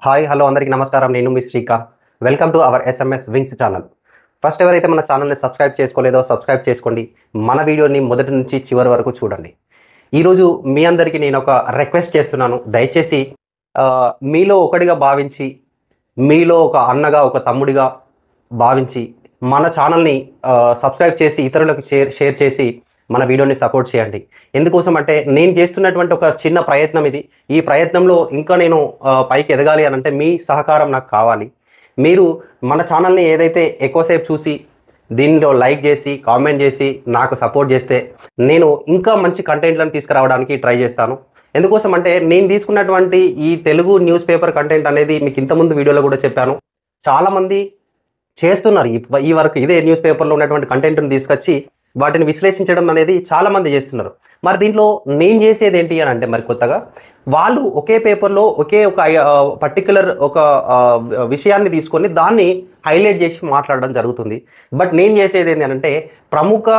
Hi hello అందరికీ నమస్కారం. నేను మీ Srikanth. Welcome to our SMS wings channel. First ఎవరైతే మన ఛానల్ని సబ్స్క్రైబ్ చేసుకోలేదో సబ్స్క్రైబ్ చేసుకోండి. మన వీడియోని మొదటి నుంచి చివరి వరకు చూడండి. ఈరోజు మీ అందరికీ నేను ఒక రిక్వెస్ట్ చేస్తున్నాను. దయచేసి మీలో ఒకటిగా భావించి, మీలో ఒక అన్నగా ఒక తమ్ముడిగా భావించి మన ఛానల్ని సబ్స్క్రైబ్ చేసి ఇతరులకు షేర్ చేసి మన వీడియోని సపోర్ట్ చేయండి. ఎందుకోసం అంటే నేను చేస్తున్నటువంటి ఒక చిన్న ప్రయత్నం ఇది. ఈ ప్రయత్నంలో ఇంకా నేను పైకి ఎదగాలి అని అంటే మీ సహకారం నాకు కావాలి. మీరు మన ఛానల్ని ఏదైతే ఎక్కువసేపు చూసి దీనిలో లైక్ చేసి కామెంట్ చేసి నాకు సపోర్ట్ చేస్తే నేను ఇంకా మంచి కంటెంట్లను తీసుకురావడానికి ట్రై చేస్తాను. ఎందుకోసం అంటే నేను తీసుకున్నటువంటి ఈ తెలుగు న్యూస్ పేపర్ కంటెంట్ అనేది మీకు ఇంతకుముందు వీడియోలో కూడా చెప్పాను. చాలామంది చేస్తున్నారు ఈ వరకు ఇదే న్యూస్ పేపర్లో ఉన్నటువంటి కంటెంట్ని తీసుకొచ్చి వాటిని విశ్లేషించడం అనేది చాలామంది చేస్తున్నారు. మరి దీంట్లో నేను చేసేది ఏంటి అని అంటే మరి కొత్తగా వాళ్ళు ఒకే పేపర్లో ఒకే ఒక పర్టికులర్ ఒక విషయాన్ని తీసుకొని దాన్ని హైలైట్ చేసి మాట్లాడడం జరుగుతుంది. బట్ నేను చేసేది ఏంటి అంటే ప్రముఖ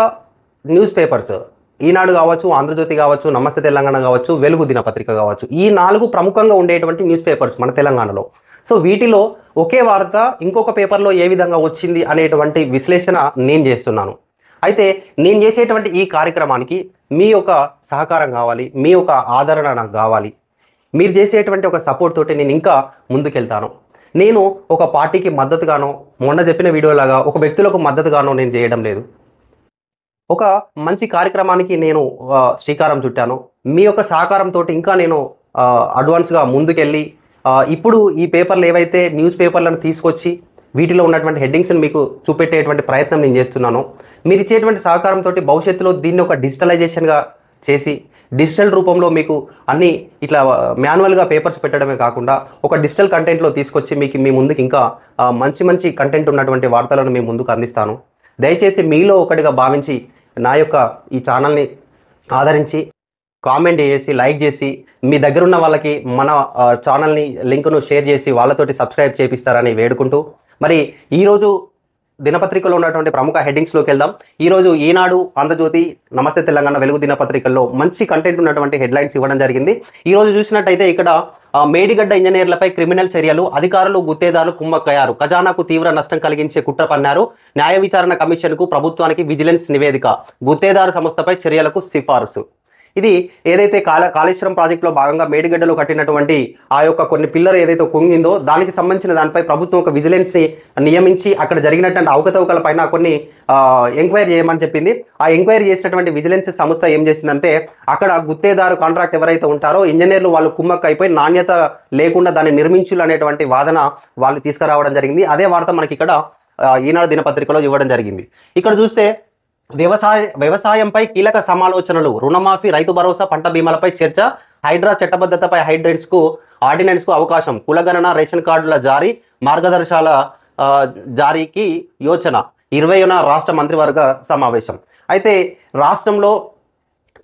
న్యూస్ పేపర్స్ ఈనాడు కావచ్చు, ఆంధ్రజ్యోతి కావచ్చు, నమస్తే తెలంగాణ కావచ్చు, వెలుగు దినపత్రిక కావచ్చు, ఈ 4 ప్రముఖంగా ఉండేటువంటి న్యూస్ పేపర్స్ మన తెలంగాణలో. సో వీటిలో ఒకే వార్త ఇంకొక పేపర్లో ఏ విధంగా వచ్చింది అనేటువంటి విశ్లేషణ నేను చేస్తున్నాను. అయితే నేను చేసేటువంటి ఈ కార్యక్రమానికి మీ యొక్క సహకారం కావాలి, మీ యొక్క ఆదరణ నాకు కావాలి. మీరు చేసేటువంటి ఒక సపోర్ట్ తోటి నేను ఇంకా ముందుకెళ్తాను. నేను ఒక పార్టీకి మద్దతుగానో, మొన్న చెప్పిన వీడియోలాగా ఒక వ్యక్తులకు మద్దతుగానో నేను చేయడం లేదు. ఒక మంచి కార్యక్రమానికి నేను శ్రీకారం చుట్టాను. మీ యొక్క సహకారంతో ఇంకా నేను అడ్వాన్స్గా ముందుకెళ్ళి ఇప్పుడు ఈ పేపర్లు ఏవైతే న్యూస్ పేపర్లను తీసుకొచ్చి వీటిలో ఉన్నటువంటి హెడ్డింగ్స్ని మీకు చూపెట్టేటువంటి ప్రయత్నం నేను చేస్తున్నాను. మీరు ఇచ్చేటువంటి సహకారంతో భవిష్యత్తులో దీన్ని ఒక డిజిటలైజేషన్గా చేసి డిజిటల్ రూపంలో మీకు అన్ని ఇట్లా మాన్యువల్గా పేపర్స్ పెట్టడమే కాకుండా ఒక డిజిటల్ కంటెంట్లో తీసుకొచ్చి మీకు మీ ముందుకు ఇంకా మంచి కంటెంట్ ఉన్నటువంటి వార్తలను మీ ముందుకు అందిస్తాను. దయచేసి మీలో ఒకటిగా భావించి నా యొక్క ఈ ఛానల్ని ఆదరించి కామెంట్ చేసి లైక్ చేసి మీ దగ్గర ఉన్న వాళ్ళకి మన ఛానల్ని లింక్ను షేర్ చేసి వాళ్ళతోటి సబ్స్క్రైబ్ చేపిస్తారని వేడుకుంటూ మరి ఈరోజు దినపత్రికలో ఉన్నటువంటి ప్రముఖ హెడ్డింగ్స్లోకి వెళ్దాం. ఈరోజు ఈనాడు, ఆంధ్రజ్యోతి, నమస్తే తెలంగాణ, వెలుగు దినపత్రికల్లో మంచి కంటెంట్ ఉన్నటువంటి హెడ్లైన్స్ ఇవ్వడం జరిగింది. ఈరోజు చూసినట్టయితే ఇక్కడ మేడిగడ్డ ఇంజనీర్లపై క్రిమినల్ చర్యలు, అధికారులు గుత్తేదారులు కుమ్మక్కయ్యారు, ఖజానాకు తీవ్ర నష్టం కలిగించే కుట్ర పన్నారు, న్యాయ విచారణ కమిషన్కు ప్రభుత్వానికి విజిలెన్స్ నివేదిక, గుత్తేదారు సంస్థపై చర్యలకు సిఫారసు. ఇది ఏదైతే కాళేశ్వరం ప్రాజెక్టులో భాగంగా మేడిగడ్డలో కట్టినటువంటి ఆ యొక్క కొన్ని పిల్లర్ ఏదైతే కుంగిందో దానికి సంబంధించిన దానిపై ప్రభుత్వం ఒక విజిలెన్స్ని నియమించి అక్కడ జరిగినటువంటి అవకతవకల పైన కొన్ని ఎంక్వైరీ చేయమని చెప్పింది. ఆ ఎంక్వైరీ చేసినటువంటి విజిలెన్స్ సంస్థ ఏం చేసిందంటే అక్కడ గుత్తేదారు కాంట్రాక్ట్ ఎవరైతే ఉంటారో ఇంజనీర్లు వాళ్ళు కుమ్మక్క అయిపోయి నాణ్యత లేకుండా దాన్ని నిర్మించులు అనేటువంటి వాదన వాళ్ళు తీసుకురావడం జరిగింది. అదే వార్త మనకి ఇక్కడ ఈనాడు దినపత్రికలో ఇవ్వడం జరిగింది. ఇక్కడ చూస్తే వ్యవసాయంపై కీలక సమాలోచనలు, రుణమాఫీ, రైతు భరోసా, పంట బీమాలపై చర్చ, హైడ్రా చట్టబద్ధతపై ఆర్డినెన్స్కు అవకాశం, కులగణన, రేషన్ కార్డుల జారీ, మార్గదర్శకాల జారీకి యోచన, 20న రాష్ట్ర మంత్రివర్గ సమావేశం. అయితే రాష్ట్రంలో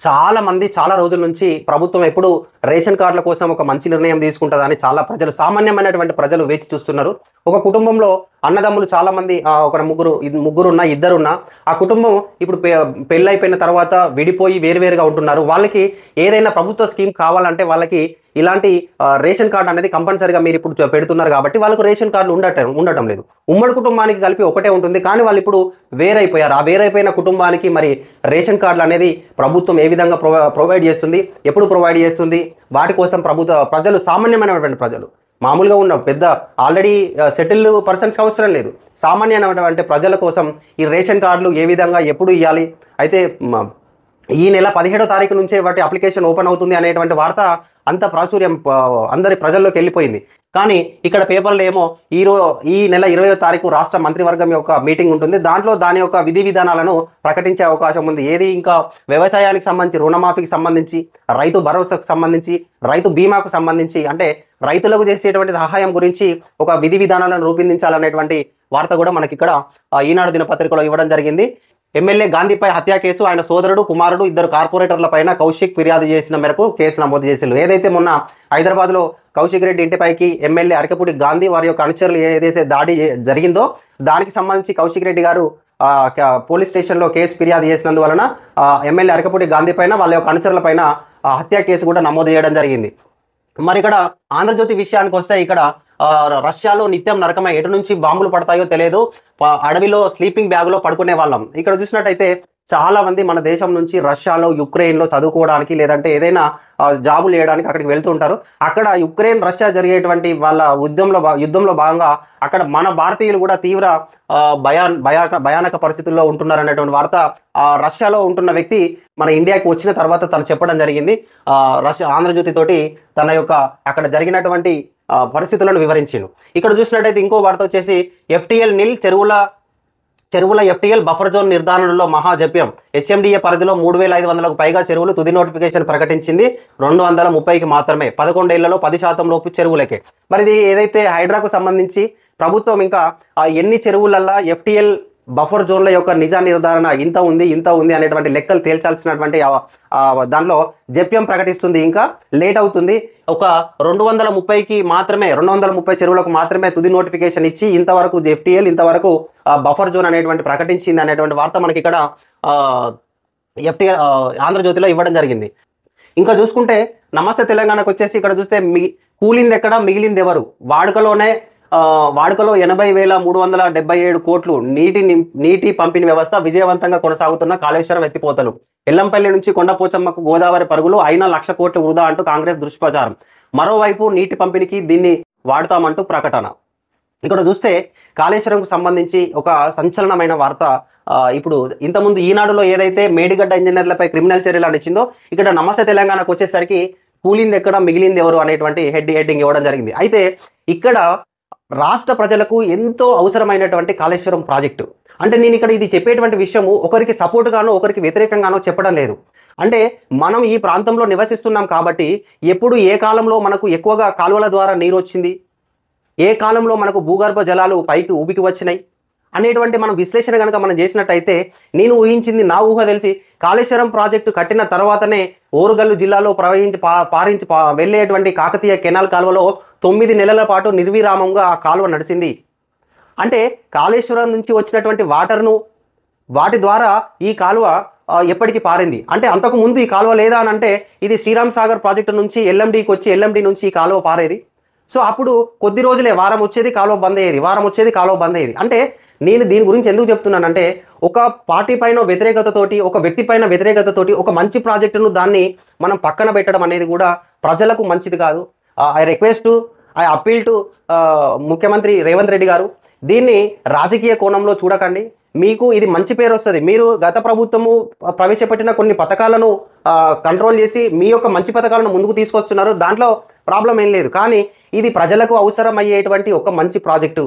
చాలామంది చాలా రోజుల నుంచి ప్రభుత్వం ఎప్పుడు రేషన్ కార్డుల కోసం ఒక మంచి నిర్ణయం తీసుకుంటుందని చాలా ప్రజలు, సామాన్యమైనటువంటి ప్రజలు వేచి చూస్తున్నారు. ఒక కుటుంబంలో అన్నదమ్ములు చాలామంది ఒక ముగ్గురున్నా ఇద్దరున్నా ఆ కుటుంబం ఇప్పుడు పెళ్ళైపోయిన తర్వాత విడిపోయి వేరువేరుగా ఉంటున్నారు. వాళ్ళకి ఏదైనా ప్రభుత్వ స్కీమ్ కావాలంటే వాళ్ళకి ఇలాంటి రేషన్ కార్డు అనేది కంపల్సరీగా మీరు ఇప్పుడు పెడుతున్నారు కాబట్టి వాళ్ళకు రేషన్ కార్డులు ఉండటం లేదు. ఉమ్మడి కుటుంబానికి కలిపి ఒకటే ఉంటుంది, కానీ వాళ్ళు ఇప్పుడు వేరైపోయారు. ఆ వేరైపోయిన కుటుంబానికి మరి రేషన్ కార్డులు అనేది ప్రభుత్వం ఏ విధంగా ప్రొవైడ్ చేస్తుంది, ఎప్పుడు ప్రొవైడ్ చేస్తుంది, వాటి కోసం ప్రజలు, సామాన్యమైనటువంటి ప్రజలు, మామూలుగా ఉన్న పెద్ద ఆల్రెడీ సెటిల్డ్ పర్సన్స్కి అవసరం లేదు, సామాన్యమైనటువంటి ప్రజల కోసం ఈ రేషన్ కార్డులు ఏ విధంగా ఎప్పుడు ఇవ్వాలి. అయితే ఈ నెల 17వ తారీఖు నుంచే వాటి అప్లికేషన్ ఓపెన్ అవుతుంది అనేటువంటి వార్త అంత ప్రాచుర్యం అందరి ప్రజల్లోకి వెళ్ళిపోయింది. కానీ ఇక్కడ పేపర్లో ఏమో ఈ నెల 20వ తారీఖు రాష్ట్ర మంత్రివర్గం యొక్క మీటింగ్ ఉంటుంది. దాంట్లో దాని యొక్క విధి విధానాలను ప్రకటించే అవకాశం ఉంది. ఏది ఇంకా వ్యవసాయానికి సంబంధించి, రుణమాఫీకి సంబంధించి, రైతు భరోసాకు సంబంధించి, రైతు బీమాకు సంబంధించి, అంటే రైతులకు చేసేటువంటి సహాయం గురించి ఒక విధి విధానాలను రూపొందించాలనేటువంటి వార్త కూడా మనకి ఇక్కడ ఈనాడు దినపత్రికలో ఇవ్వడం జరిగింది. ఎమ్మెల్యే గాంధీపై హత్యా కేసు, ఆయన సోదరుడు, కుమారుడు, 2 కార్పొరేటర్ల పైన కౌశిక్ ఫిర్యాదు చేసిన మేరకు కేసు నమోదు చేసింది. ఏదైతే మొన్న హైదరాబాద్లో కౌశిక్ రెడ్డి ఇంటిపైకి ఎమ్మెల్యే అరకపూడి గాంధీ వారి యొక్క అనుచరులు ఏదైతే దాడి జరిగిందో దానికి సంబంధించి కౌశిక్ రెడ్డి గారు పోలీస్ స్టేషన్లో కేసు ఫిర్యాదు చేసినందువలన ఎమ్మెల్యే అరకపూడి గాంధీ పైన వాళ్ళ యొక్క అనుచరుల పైన హత్యా కేసు కూడా నమోదు చేయడం జరిగింది. మరి ఇక్కడ ఆంధ్రజ్యోతి విషయానికి వస్తే ఇక్కడ రష్యాలో నిత్యం నరకమై ఎటు నుంచి బాంబులు పడతాయో తెలియదు, అడవిలో స్లీపింగ్ బ్యాగ్లో పడుకునే వాళ్ళం. ఇక్కడ చూసినట్టయితే చాలా మంది మన దేశం నుంచి రష్యాలో, యుక్రెయిన్లో చదువుకోవడానికి లేదంటే ఏదైనా జాబులు చేయడానికి అక్కడికి వెళ్తూ ఉంటారు. అక్కడ యుక్రెయిన్ రష్యా జరిగేటువంటి వాళ్ళ యుద్ధంలో భాగంగా అక్కడ మన భారతీయులు కూడా తీవ్ర భయానక పరిస్థితుల్లో ఉంటున్నారు అనేటువంటి వార్త రష్యాలో ఉంటున్న వ్యక్తి మన ఇండియాకి వచ్చిన తర్వాత తను చెప్పడం జరిగింది. ఆంధ్రజ్యోతి తోటి తన యొక్క అక్కడ జరిగినటువంటి పరిస్థితులను వివరించిండు. ఇక్కడ చూసినట్టయితే ఇంకో వార్త వచ్చేసి FTL నిల్ చెరువుల FTL బఫర్ జోన్ నిర్ధారణలో మహాజప్యం. HMDA పరిధిలో 3,500కు పైగా చెరువులు తుది నోటిఫికేషన్ ప్రకటించింది. 230కి మాత్రమే, 11 ఏళ్లలో 10% లోపు చెరువులకే. మరి ఇది ఏదైతే హైడ్రాకు సంబంధించి ప్రభుత్వం ఇంకా ఎన్ని చెరువులల్లా FTL బఫర్ జోన్ల యొక్క నిజ నిర్ధారణ ఇంత ఉంది అనేటువంటి లెక్కలు తేల్చాల్సినటువంటి దానిలో జప్యం ప్రకటిస్తుంది. ఇంకా లేట్ అవుతుంది. ఒక 230కి మాత్రమే, 230 చెరువులకు మాత్రమే తుది నోటిఫికేషన్ ఇచ్చి ఇంతవరకు FTL ఇంతవరకు బఫర్ జోన్ అనేటువంటి ప్రకటించింది అనేటువంటి వార్త మనకి ఇక్కడ FTL ఆంధ్రజ్యోతిలో ఇవ్వడం జరిగింది. ఇంకా చూసుకుంటే నమస్తే తెలంగాణకు వచ్చేసి ఇక్కడ చూస్తే కూలింది ఎక్కడ, మిగిలింది ఎవరు, వాడుకలో 80,377 కోట్లు నీటి పంపిణీ వ్యవస్థ విజయవంతంగా కొనసాగుతున్న కాళేశ్వరం ఎత్తిపోతలు. ఎల్లంపల్లి నుంచి కొండపోచమ్మకు గోదావరి పరుగులు అయినా 1,00,000 కోట్లు వృధా అంటూ కాంగ్రెస్ దుష్ప్రచారం. మరోవైపు నీటి పంపిణీకి దీన్ని వాడుతామంటూ ప్రకటన. ఇక్కడ చూస్తే కాళేశ్వరంకు సంబంధించి ఒక సంచలనమైన వార్త. ఇప్పుడు ఇంతకుముందు ఈనాడులో ఏదైతే మేడిగడ్డ ఇంజనీర్లపై క్రిమినల్ చర్యలు అనిచ్చిందో ఇక్కడ నమస్తే తెలంగాణకు వచ్చేసరికి కూలింది ఎక్కడ, మిగిలింది ఎవరు అనేటువంటి హెడ్డింగ్ ఇవ్వడం జరిగింది. అయితే ఇక్కడ రాష్ట్ర ప్రజలకు ఎంతో అవసరమైనటువంటి కాళేశ్వరం ప్రాజెక్టు. అంటే నేను ఇక్కడ ఇది చెప్పేటువంటి విషయము ఒకరికి సపోర్టుగానో ఒకరికి వ్యతిరేకంగానో చెప్పడం లేదు. అంటే మనం ఈ ప్రాంతంలో నివసిస్తున్నాం కాబట్టి ఎప్పుడు ఏ కాలంలో మనకు ఎక్కువగా కాలువల ద్వారా నీరు వచ్చింది, ఏ కాలంలో మనకు భూగర్భ జలాలు పైకి ఊపికి వచ్చినాయి అనేటువంటి మనం విశ్లేషణ కనుక మనం చేసినట్టయితే నేను ఊహించింది, నా ఊహ తెలిసి కాళేశ్వరం ప్రాజెక్టు కట్టిన తర్వాతనే ఓరుగల్లు జిల్లాలో పారించి వెళ్ళేటువంటి కాకతీయ కెనాల్ కాలువలో 9 నెలల పాటు నిర్విరామంగా ఆ కాలువ నడిచింది. అంటే కాళేశ్వరం నుంచి వచ్చినటువంటి వాటి ద్వారా ఈ కాలువ ఎప్పటికీ పారింది. అంటే అంతకుముందు ఈ కాలువ లేదా అని అంటే ఇది శ్రీరామ్ సాగర్ ప్రాజెక్టు నుంచి LMDకి వచ్చి LMD నుంచి ఈ కాలువ పారేది. సో అప్పుడు కొద్ది రోజులే, వారం వచ్చేది కాలువ బంద్ అయ్యేది. అంటే నేను దీని గురించి ఎందుకు చెప్తున్నానంటే ఒక పార్టీ పైన వ్యతిరేకతతోటి, ఒక వ్యక్తి పైన వ్యతిరేకతతోటి ఒక మంచి ప్రాజెక్టును దాన్ని మనం పక్కన పెట్టడం అనేది కూడా ప్రజలకు మంచిది కాదు. ఐ అప్పీల్ టు ముఖ్యమంత్రి రేవంత్ రెడ్డి గారు, దీన్ని రాజకీయ కోణంలో చూడకండి. మీకు ఇది మంచి పేరు వస్తుంది. మీరు గత ప్రభుత్వము ప్రవేశపెట్టిన కొన్ని పథకాలను కంట్రోల్ చేసి మీ యొక్క మంచి పథకాలను ముందుకు తీసుకొస్తున్నారు, దాంట్లో ప్రాబ్లం ఏం లేదు. కానీ ఇది ప్రజలకు అవసరం అయ్యేటువంటి ఒక మంచి ప్రాజెక్టు.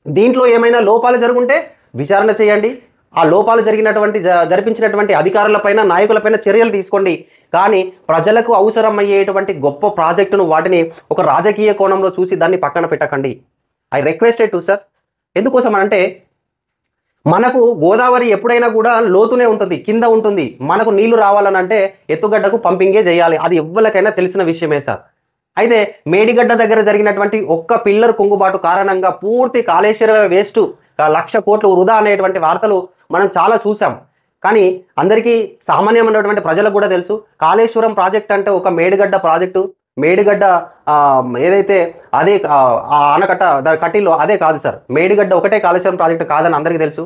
దీంట్లో ఏమైనా లోపాలు జరుగుంటే విచారణ చేయండి. ఆ లోపాలు జరిపించినటువంటి అధికారులపైన, నాయకులపైన చర్యలు తీసుకోండి. కానీ ప్రజలకు అవసరం అయ్యేటువంటి గొప్ప ప్రాజెక్టును వాటిని ఒక రాజకీయ కోణంలో చూసి దాన్ని పక్కన పెట్టకండి. I requested to sir. ఎందుకోసం అంటే మనకు గోదావరి ఎప్పుడైనా కూడా లోతునే ఉంటుంది, కింద ఉంటుంది. మనకు నీళ్లు రావాలని అంటే ఎత్తుగడ్డకు పంపింగే చేయాలి. అది ఎవ్వరికైనా తెలిసిన విషయమే సార్. అయితే మేడిగడ్డ దగ్గర జరిగినటువంటి ఒక్క పిల్లర్ కుంగుబాటు కారణంగా పూర్తి కాళేశ్వరం వేస్ట్, 1,00,000 కోట్లు వృధా అనేటువంటి వార్తలు మనం చాలా చూసాం. కానీ అందరికీ సామాన్యమైనటువంటి ప్రజలకు కూడా తెలుసు కాళేశ్వరం ప్రాజెక్ట్ అంటే ఒక మేడిగడ్డ ప్రాజెక్టు, మేడిగడ్డ ఏదైతే అదే ఆనకట్ట కట్టిల్లో అదే కాదు సార్. మేడిగడ్డ ఒకటే కాళేశ్వరం ప్రాజెక్టు కాదని అందరికీ తెలుసు.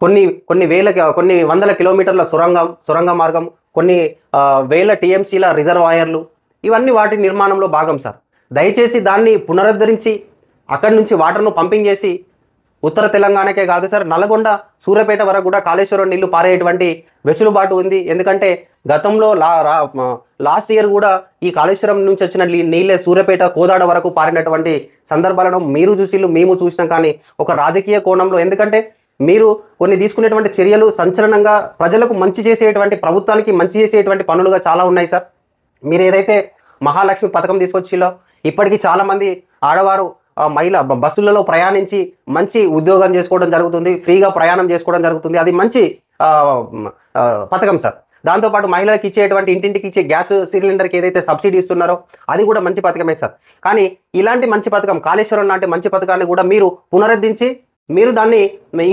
కొన్ని వందల కిలోమీటర్ల సొరంగ మార్గం, కొన్ని వేల TMCల రిజర్వాయర్లు, ఇవన్నీ వాటి నిర్మాణంలో భాగం సార్. దయచేసి దాన్ని పునరుద్ధరించి అక్కడి నుంచి వాటర్ను పంపింగ్ చేసి ఉత్తర తెలంగాణకే కాదు సార్, నల్గొండ, సూర్యాపేట వరకు కూడా కాళేశ్వరం నీళ్లు పారేటువంటి వెసులుబాటు ఉంది. ఎందుకంటే గతంలో లాస్ట్ ఇయర్ కూడా ఈ కాళేశ్వరం నుంచి వచ్చిన నీళ్ళే సూర్యాపేట, కోదాడ వరకు పారినటువంటి సందర్భాలను మీరు చూసిళ్ళు, మేము చూసినాం. కానీ ఒక రాజకీయ కోణంలో, ఎందుకంటే మీరు కొన్ని తీసుకునేటువంటి చర్యలు సంచలనంగా ప్రజలకు మంచి చేసేటువంటి, ప్రభుత్వానికి మంచి చేసేటువంటి పనులుగా చాలా ఉన్నాయి సార్. మీరు ఏదైతే మహాలక్ష్మి పథకం తీసుకొచ్చిలో ఇప్పటికీ చాలామంది ఆడవారు మహిళ బస్సులలో ప్రయాణించి మంచి ఉద్యోగం చేసుకోవడం జరుగుతుంది, ఫ్రీగా ప్రయాణం చేసుకోవడం జరుగుతుంది. అది మంచి పథకం సార్. దాంతోపాటు మహిళలకు ఇచ్చేటువంటి ఇంటింటికి ఇచ్చే గ్యాస్ సిలిండర్కి ఏదైతే సబ్సిడీ ఇస్తున్నారో అది కూడా మంచి పథకమే సార్. కానీ ఇలాంటి మంచి పథకం, కాళేశ్వరం లాంటి మంచి పథకాన్ని కూడా మీరు పునరుద్ధరించి మీరు దాన్ని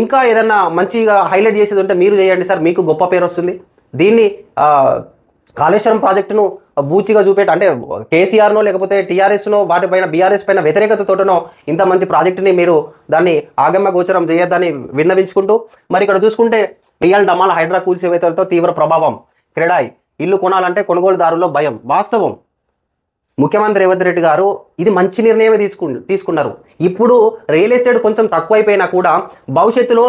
ఇంకా ఏదన్నా మంచిగా హైలైట్ చేసేది ఉంటే మీరు చేయండి సార్, మీకు గొప్ప పేరు వస్తుంది. దీన్ని కాళేశ్వరం ప్రాజెక్టును బూచిగా చూపేట అంటే కేసీఆర్నో లేకపోతే టీఆర్ఎస్నో వాటిపైన బీఆర్ఎస్ పైన వ్యతిరేకతతోటనో ఇంత మంచి ప్రాజెక్టుని మీరు దాన్ని ఆగమ్య గోచరం చేయొద్దని విన్నవించుకుంటూ మరి ఇక్కడ చూసుకుంటే రియల్ డమాల్ హైడ్రా కూల్చివేతలతో తీవ్ర ప్రభావం క్రెడాయ్ ఇల్లు కొనాలంటే కొనుగోలుదారుల్లో భయం వాస్తవం. ముఖ్యమంత్రి రేవంత్ రెడ్డి గారు ఇది మంచి నిర్ణయమే తీసుకున్నారు. ఇప్పుడు రియల్ ఎస్టేట్ కొంచెం తక్కువైపోయినా కూడా భవిష్యత్తులో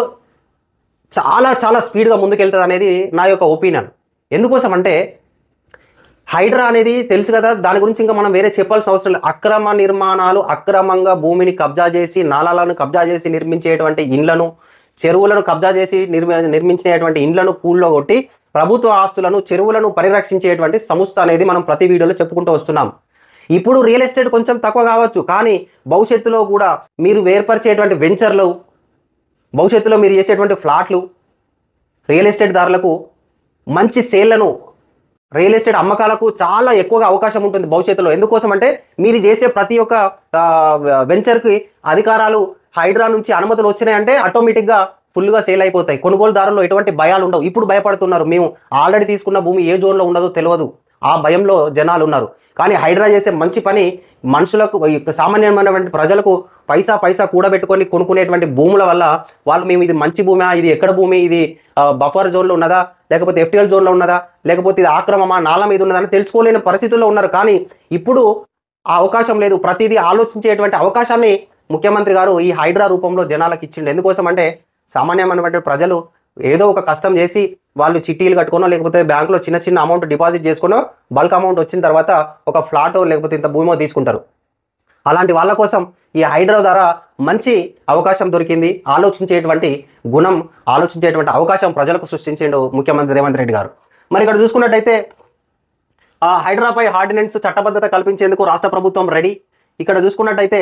చాలా చాలా స్పీడ్గా ముందుకెళ్తుంది అనేది నా యొక్క ఒపీనియన్. ఎందుకోసం అంటే హైడ్రా అనేది తెలుసు కదా, దాని గురించి ఇంకా మనం వేరే చెప్పాల్సిన అవసరం లేదు. అక్రమ నిర్మాణాలు, అక్రమంగా భూమిని కబ్జా చేసి నాలాలను కబ్జా చేసి నిర్మించేటువంటి ఇండ్లను, చెరువులను కబ్జా చేసి నిర్మించేటువంటి ఇండ్లను కూల్లో కొట్టి ప్రభుత్వ ఆస్తులను, చెరువులను పరిరక్షించేటువంటి సంస్థ అనేది మనం ప్రతి వీడియోలో చెప్పుకుంటూ వస్తున్నాం. ఇప్పుడు రియల్ ఎస్టేట్ కొంచెం తక్కువ కావచ్చు, కానీ భవిష్యత్తులో కూడా మీరు ఏర్పరిచేటువంటి వెంచర్లు, భవిష్యత్తులో మీరు చేసేటువంటి ఫ్లాట్లు రియల్ ఎస్టేట్ దారులకు మంచి సేళ్లను, రియల్ ఎస్టేట్ అమ్మకాలకు చాలా ఎక్కువగా అవకాశం ఉంటుంది భవిష్యత్తులో. ఎందుకోసం అంటే మీరు చేసే ప్రతి ఒక్క వెంచర్కి అధికారాలు హైడ్రా నుంచి అనుమతులు వచ్చినాయంటే ఆటోమేటిక్గా ఫుల్గా సేల్ అయిపోతాయి. కొనుగోలుదారుల్లో ఎటువంటి భయాలు ఉండవు. ఇప్పుడు భయపడుతున్నారు, మేము ఆల్రెడీ తీసుకున్న భూమి ఏ జోన్లో ఉన్నదో తెలియదు, ఆ భయంలో జనాలు ఉన్నారు. కానీ హైడ్రా చేసే మంచి పని మనుషులకు, సామాన్యమైనటువంటి ప్రజలకు పైసా కూడబెట్టుకొని కొనుక్కునేటువంటి భూముల వల్ల వాళ్ళు మేము ఇది మంచి భూమా, ఇది ఎక్కడ భూమి, ఇది బఫర్ జోన్లో ఉన్నదా, లేకపోతే ఎఫ్టీఎల్ జోన్లో ఉన్నదా, లేకపోతే ఇది ఆక్రమమా, నాల మీద ఉన్నదా అని తెలుసుకోలేని పరిస్థితుల్లో ఉన్నారు. కానీ ఇప్పుడు ఆ అవకాశం లేదు. ప్రతిదీ ఆలోచించేటువంటి అవకాశాన్ని ముఖ్యమంత్రి గారు ఈ హైడ్రా రూపంలో జనాలకు ఇచ్చిండు. ఎందుకోసం అంటే సామాన్యమైనటువంటి ప్రజలు ఏదో ఒక కష్టం చేసి వాళ్ళు చిట్టీలు కట్టుకునో లేకపోతే బ్యాంకులో చిన్న చిన్న అమౌంట్ డిపాజిట్ చేసుకునో బల్క్ అమౌంట్ వచ్చిన తర్వాత ఒక ఫ్లాటో లేకపోతే ఇంత భూమో తీసుకుంటారు. అలాంటి వాళ్ళ కోసం ఈ హైడ్రా ద్వారా మంచి అవకాశం దొరికింది. ఆలోచించేటువంటి గుణం, ఆలోచించేటువంటి అవకాశం ప్రజలకు సృష్టించిండు ముఖ్యమంత్రి రేవంత్ రెడ్డి గారు. మరి ఇక్కడ చూసుకున్నట్టయితే హైడ్రాపై ఆర్డినెన్స్ చట్టబద్ధత కల్పించేందుకు రాష్ట్ర ప్రభుత్వం రెడీ. ఇక్కడ చూసుకున్నట్టయితే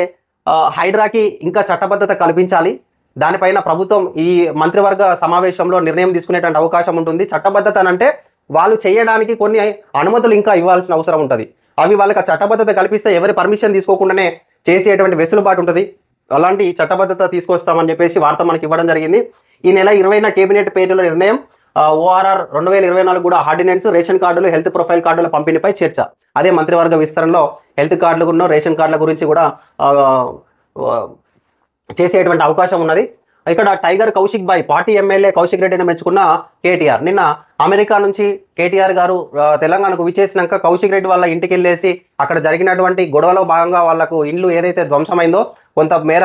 హైడ్రాకి ఇంకా చట్టబద్ధత కల్పించాలి. దానిపైన ప్రభుత్వం ఈ మంత్రివర్గ సమావేశంలో నిర్ణయం తీసుకునేటువంటి అవకాశం ఉంటుంది. చట్టబద్ధత అంటే వాళ్ళు చేయడానికి కొన్ని అనుమతులు ఇంకా ఇవ్వాల్సిన అవసరం ఉంటుంది. అవి వాళ్ళకి చట్టబద్ధత కల్పిస్తే ఎవరి పర్మిషన్ తీసుకోకుండానే చేసేటువంటి వెసులుబాటు ఉంటుంది. అలాంటి చట్టబద్ధత తీసుకొస్తామని చెప్పేసి వార్త మనకి ఇవ్వడం జరిగింది. ఈ నెల 20న కేబినెట్ పేరులో నిర్ణయం. ఓఆర్ఆర్ 2024 కూడా ఆర్డినెన్స్, రేషన్ కార్డులు, హెల్త్ ప్రొఫైల్ కార్డుల పంపిణీపై చర్చ. అదే మంత్రివర్గ విస్తరణలో హెల్త్ కార్డులు, రేషన్ కార్డుల గురించి కూడా చేసేటువంటి అవకాశం ఉన్నది. ఇక్కడ టైగర్ కౌశిక్ బాయ్ పార్టీ ఎమ్మెల్యే కౌశిక్ రెడ్డిని మెచ్చుకున్న కేటీఆర్. నిన్న అమెరికా నుంచి కేటీఆర్ గారు తెలంగాణకు విచ్చేసినాక కౌశిక్ రెడ్డి వాళ్ళ ఇంటికి వెళ్ళేసి అక్కడ జరిగినటువంటి గొడవలో భాగంగా వాళ్లకు ఇండ్లు ఏదైతే ధ్వంసమైందో కొంత మేర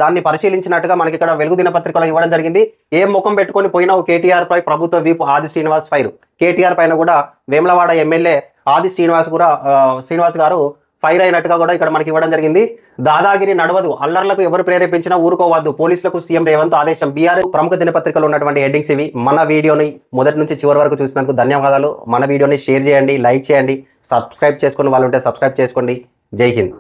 దాన్ని పరిశీలించినట్టుగా మనకి ఇక్కడ వెలుగు దినపత్రికలో ఇవ్వడం జరిగింది. ఏం ముఖం పెట్టుకొని పోయినావు కేటీఆర్ పై ప్రభుత్వ వీపు ఆది శ్రీనివాస్ ఫైర్. కేటీఆర్ పైన కూడా వేములవాడ ఎమ్మెల్యే ఆది శ్రీనివాస్ గారు ఫైర్ అయినట్టుగా కూడా ఇక్కడ మనకి ఇవ్వడం జరిగింది. దాదాగిరి నడవదు, అల్లర్లకు ఎవరు ప్రేరేపించినా ఊరుకోవద్దు, పోలీసులకు సీఎం రేవంత్ ఆదేశం. బీఆర్ఎస్ ప్రముఖ దినపత్రికలో ఉన్నటువంటి హెడ్డింగ్స్ ఇవి. మన వీడియోని మొదటి నుంచి చివరి వరకు చూసినందుకు ధన్యవాదాలు. మన వీడియోని షేర్ చేయండి, లైక్ చేయండి, సబ్స్క్రైబ్ చేసుకుని వాళ్ళు ఉంటే సబ్స్క్రైబ్ చేసుకోండి. జై హింద్.